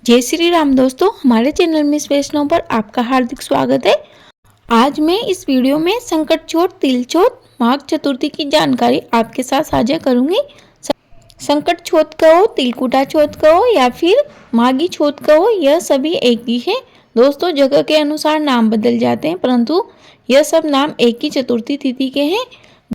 जय श्री राम दोस्तों, हमारे चैनल मिस वैष्णव पर आपका हार्दिक स्वागत है। आज मैं इस वीडियो में संकट चौथ, तिल चौथ, माघ चतुर्थी की जानकारी आपके साथ साझा करूंगी। संकट चौथ कहो, तिलकुटा चौथ कहो या फिर माघी चौथ कहो, यह सभी एक ही है। दोस्तों, जगह के अनुसार नाम बदल जाते हैं, परंतु यह सब नाम एक ही चतुर्थी तिथि के हैं,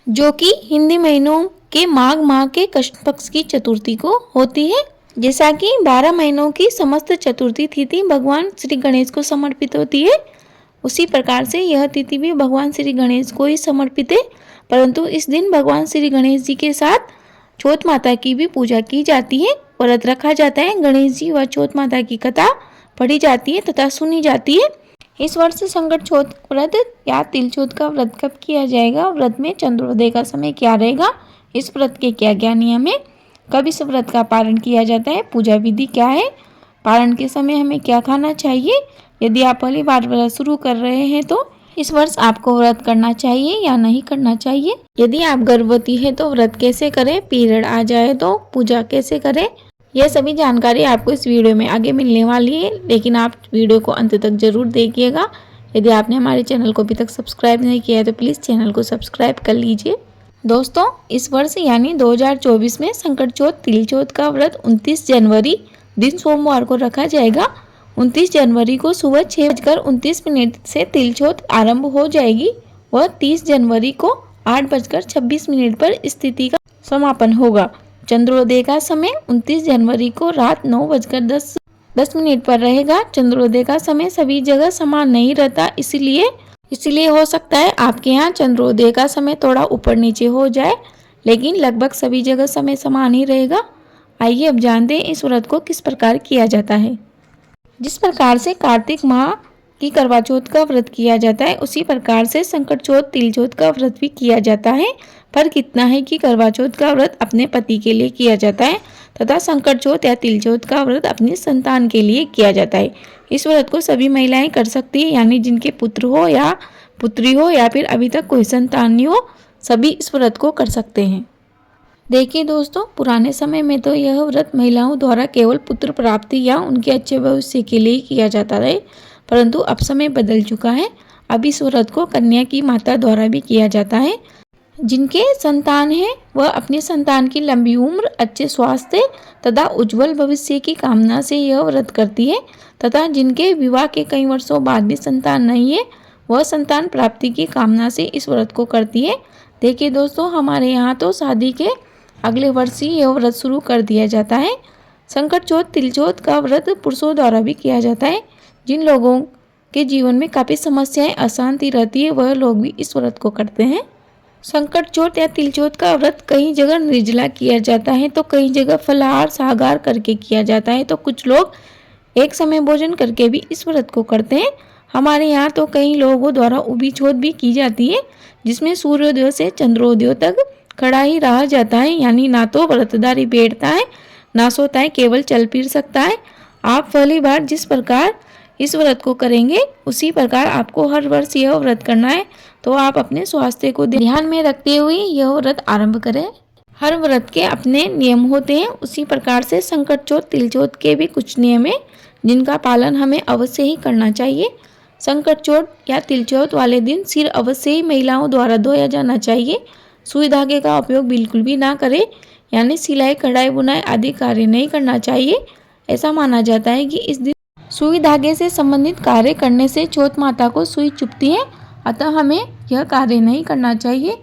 जो कि हिंदी महीनों के माघ माह के कृष्ण पक्ष की चतुर्थी को होती है। जैसा कि 12 महीनों की समस्त चतुर्थी तिथि भगवान श्री गणेश को समर्पित होती है, उसी प्रकार से यह तिथि भी भगवान श्री गणेश को ही समर्पित है। परंतु इस दिन भगवान श्री गणेश जी के साथ चौथ माता की भी पूजा की जाती है, व्रत रखा जाता है, गणेश जी व चौथ माता की कथा पढ़ी जाती है तथा सुनी जाती है। इस वर्ष संकट चौथ व्रत या तिल चौथ का व्रत कब किया जाएगा, व्रत में चंद्रोदय का समय क्या रहेगा, इस व्रत के क्या क्या नियम है, कब इस व्रत का पारण किया जाता है, पूजा विधि क्या है, पारण के समय हमें क्या खाना चाहिए, यदि आप पहली बार व्रत शुरू कर रहे हैं तो इस वर्ष आपको व्रत करना चाहिए या नहीं करना चाहिए, यदि आप गर्भवती है तो व्रत कैसे करें, पीरियड आ जाए तो पूजा कैसे करें, यह सभी जानकारी आपको इस वीडियो में आगे मिलने वाली है। लेकिन आप वीडियो को अंत तक जरूर देखिएगा। यदि आपने हमारे चैनल को अभी तक सब्सक्राइब नहीं किया है तो प्लीज़ चैनल को सब्सक्राइब कर लीजिए। दोस्तों, इस वर्ष यानी 2024 में संकट चौथ तिल चौथ का व्रत 29 जनवरी दिन सोमवार को रखा जाएगा। 29 जनवरी को सुबह 6:29 से तिल चौथ आरंभ हो जाएगी व 30 जनवरी को 8:26 पर इस तिथि का समापन होगा। चंद्रोदय का समय 29 जनवरी को रात 9:10 पर रहेगा। चंद्रोदय का समय सभी जगह समान नहीं रहता, इसलिए हो सकता है आपके यहाँ चंद्रोदय का समय थोड़ा ऊपर नीचे हो जाए, लेकिन लगभग सभी जगह समय समान ही रहेगा। आइए अब जानते हैं इस व्रत को किस प्रकार किया जाता है। जिस प्रकार से कार्तिक माह की करवा चौथ का व्रत किया जाता है, उसी प्रकार से संकट चौथ तिल चौथ का व्रत भी किया जाता है। फर्क इतना है कि करवा चौथ का व्रत अपने पति के लिए किया जाता है तथा संकट चौथ या तिल चौथ का व्रत अपनी संतान के लिए किया जाता है। इस व्रत को सभी महिलाएं कर सकती है, यानी जिनके पुत्र हो या पुत्री हो या फिर अभी तक कोई संतान नहीं हो, सभी इस व्रत को कर सकते हैं। देखिए दोस्तों, पुराने समय में तो यह व्रत महिलाओं द्वारा केवल पुत्र प्राप्ति या उनके अच्छे भविष्य के लिए किया जाता है, परंतु अब समय बदल चुका है। अब इस व्रत को कन्या की माता द्वारा भी किया जाता है। जिनके संतान है वह अपनी संतान की लंबी उम्र, अच्छे स्वास्थ्य तथा उज्जवल भविष्य की कामना से यह व्रत करती है तथा जिनके विवाह के कई वर्षों बाद भी संतान नहीं है, वह संतान प्राप्ति की कामना से इस व्रत को करती है। देखिए दोस्तों, हमारे यहाँ तो शादी के अगले वर्ष ही यह व्रत शुरू कर दिया जाता है। संकट चौथ तिल चौथ का व्रत पुरुषों द्वारा भी किया जाता है। जिन लोगों के जीवन में काफ़ी समस्याएं, अशांति रहती है, वह लोग भी इस व्रत को करते हैं। संकट चौथ या तिल चौथ का व्रत कई जगह निर्जला किया जाता है तो कई जगह फलाहार सागार करके किया जाता है, तो कुछ लोग एक समय भोजन करके भी इस व्रत को करते हैं। हमारे यहाँ तो कई लोगों द्वारा उभी चौथ भी की जाती है, जिसमें सूर्योदय से चंद्रोदय तक खड़ा ही रहा जाता है, यानी ना तो व्रतधारी बैठता है ना सोता है, केवल चल फिर सकता है। आप पहली बार जिस प्रकार इस व्रत को करेंगे उसी प्रकार आपको हर वर्ष यह व्रत करना है, तो आप अपने स्वास्थ्य को ध्यान में रखते हुए यह व्रत आरंभ करें। हर व्रत के अपने नियम होते हैं, उसी प्रकार से संकट चौथ तिल चौथ के भी कुछ नियम है जिनका पालन हमें अवश्य ही करना चाहिए। संकट चौथ या तिल चौथ वाले दिन सिर अवश्य ही महिलाओं द्वारा धोया जाना चाहिए। सुई धागे का उपयोग बिल्कुल भी ना करें, यानी सिलाई कढ़ाई बुनाई आदि कार्य नहीं करना चाहिए। ऐसा माना जाता है कि इस दिन सुई धागे से संबंधित कार्य करने से चौथ माता को सुई चुभती है, अतः हमें यह कार्य नहीं करना चाहिए।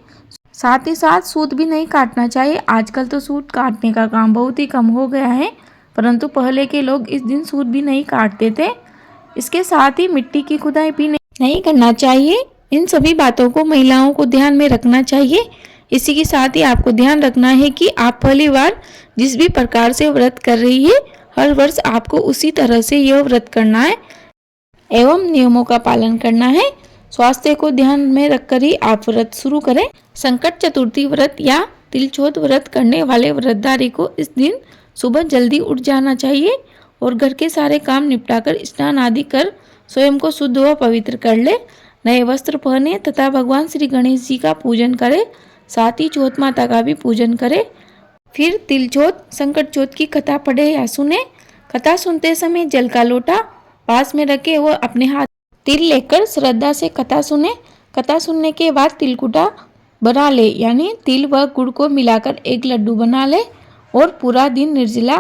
साथ ही साथ सूत भी नहीं काटना चाहिए। आजकल तो सूत काटने का काम बहुत ही कम हो गया है, परंतु पहले के लोग इस दिन सूत भी नहीं काटते थे। इसके साथ ही मिट्टी की खुदाई भी नहीं करना चाहिए। इन सभी बातों को महिलाओं को ध्यान में रखना चाहिए। इसी के साथ ही आपको ध्यान रखना है कि आप पहली बार जिस भी प्रकार से व्रत कर रही है, हर वर्ष आपको उसी तरह से यह व्रत करना है एवं नियमों का पालन करना है। स्वास्थ्य को ध्यान में रखकर ही आप व्रत शुरू करें। संकट चतुर्थी व्रत या तिल चौथ व्रत करने वाले व्रतधारी को इस दिन सुबह जल्दी उठ जाना चाहिए और घर के सारे काम निपटाकर स्नान आदि कर स्वयं को शुद्ध व पवित्र कर ले, नए वस्त्र पहने तथा भगवान श्री गणेश जी का पूजन करे, साथ ही चौथ माता का भी पूजन करे। फिर तिल चौथ संकट चौथ की कथा पढ़े या सुने। कथा सुनते समय जल का लोटा पास में रखे व अपने हाथ तिल लेकर श्रद्धा से कथा सुने। कथा सुनने के बाद तिलकुटा बना ले, यानी तिल व गुड़ को मिलाकर एक लड्डू बना ले और पूरा दिन निर्जला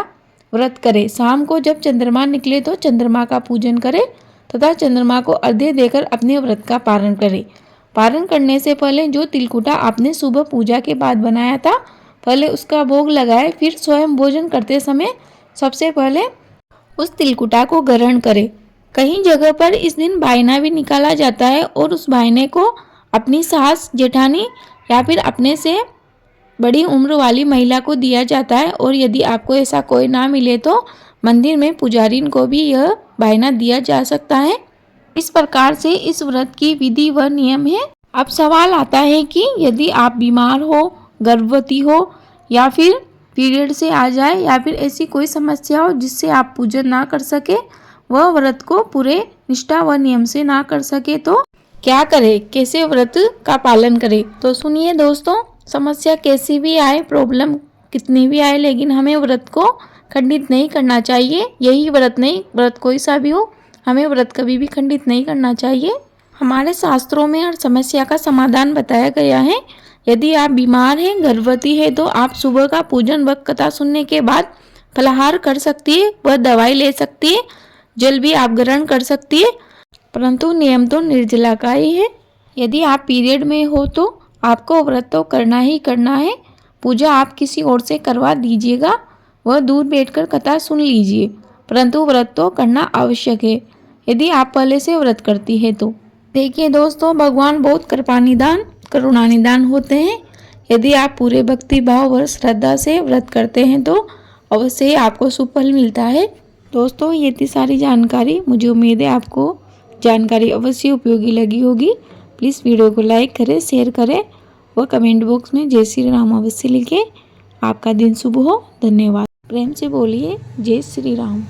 व्रत करे। शाम को जब चंद्रमा निकले तो चंद्रमा का पूजन करे तथा चंद्रमा को अर्घ्य देकर अपने व्रत का पारण करे। पारण करने से पहले जो तिलकुटा आपने सुबह पूजा के बाद बनाया था, पहले उसका भोग लगाए। फिर स्वयं भोजन करते समय सबसे पहले उस तिलकुटा को ग्रहण करे। कहीं जगह पर इस दिन बायना भी निकाला जाता है और उस बायने को अपनी सास, जेठानी या फिर अपने से बड़ी उम्र वाली महिला को दिया जाता है। और यदि आपको ऐसा कोई ना मिले तो मंदिर में पुजारीन को भी यह बायना दिया जा सकता है। इस प्रकार से इस व्रत की विधि व नियम है। अब सवाल आता है कि यदि आप बीमार हो, गर्भवती हो या फिर पीरियड से आ जाए या फिर ऐसी कोई समस्या हो जिससे आप पूजन ना कर सके, वह व्रत को पूरे निष्ठा व नियम से ना कर सके तो क्या करें, कैसे व्रत का पालन करें। तो सुनिए दोस्तों, समस्या कैसी भी आए, प्रॉब्लम कितनी भी आए, लेकिन हमें व्रत को खंडित नहीं करना चाहिए। यही व्रत नहीं, व्रत कोई सा भी हो, हमें व्रत कभी भी खंडित नहीं करना चाहिए। हमारे शास्त्रों में हर समस्या का समाधान बताया गया है। यदि आप बीमार हैं, गर्भवती है तो आप सुबह का पूजन व कथा सुनने के बाद फलाहार कर सकती है, वह दवाई ले सकती है, जल भी आप ग्रहण कर सकती है, परंतु नियम तो निर्जला का ही है। यदि आप पीरियड में हो तो आपको व्रत तो करना ही करना है। पूजा आप किसी और से करवा दीजिएगा, वह दूर बैठकर कथा सुन लीजिए, परंतु व्रत तो करना आवश्यक है यदि आप पहले से व्रत करती है तो। देखिए दोस्तों, भगवान बहुत कृपानिदान, करुणानिदान होते हैं। यदि आप पूरे भक्ति भाव और श्रद्धा से व्रत करते हैं तो अवश्य ही आपको सुफल मिलता है। दोस्तों, ये इतनी सारी जानकारी, मुझे उम्मीद है आपको जानकारी अवश्य उपयोगी लगी होगी। प्लीज़ वीडियो को लाइक करें, शेयर करें और कमेंट बॉक्स में जय श्री राम अवश्य लिखें। आपका दिन शुभ हो। धन्यवाद। प्रेम से बोलिए जय श्री राम।